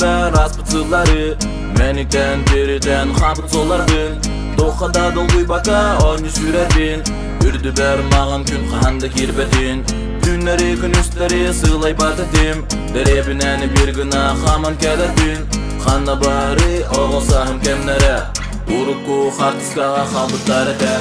ben raspıtılları Menikten teriden hapıt solardın Dokada dolguy baka oyunu süredin Ürdü bermağın gün kanda kirbetin Günleri gün üstleri sığlay batetim Derebinen bir gına haman keledin Xanna bari oğulsahım kemlere Urukku hartiskağa xalbıtlar eder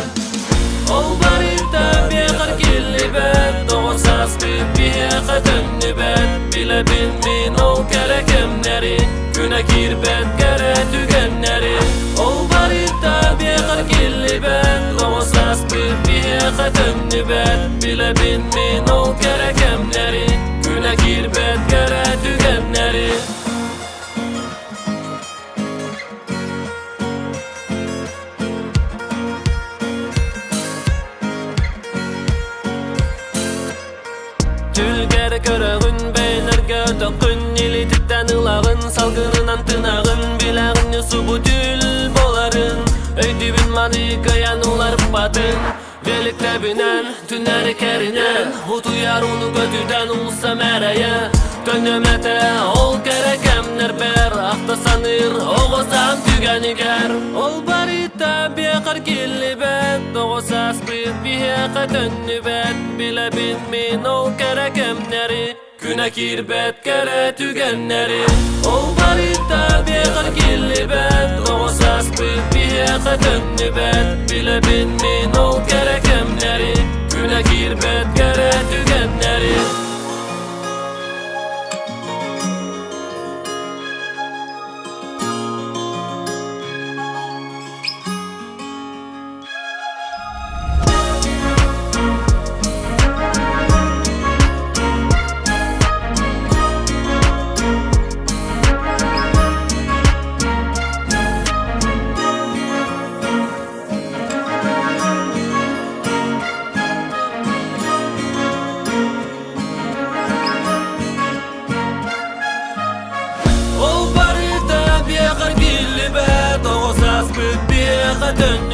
Ol barita bekar killi bet Doğusas bir qatınni bet Bile bin ol kere kemleri Güne kirbet kere tügenleri Ol barita bekar killi bet Doğusas bir qatınni bet Bile bin ol kere kemleri Güne kirbet kere tügenleri Tülgere körağın beylerge tökün Elititten ılağın salgınınan tınağın Bilağın yusu bu tül boların Öydübün manikayan ular batın Velikte binen tünleri kerinen Hutuyar onu götüden ulsa mereye Dönemete ol gerekemler ber Akta sanır oğuzdan tügeniger Ol barita bekar killi bet Doğusas bir qatınni bet Bile bin ol gerekemleri Güne kirbet kere tügenleri Ol barita bekar killi bet Doğusas bir qatınni bet Bile bin ol gerekemleri Güne kirbet kere tügenleri Ol barita bekar killi bet Doğusas bir qatınni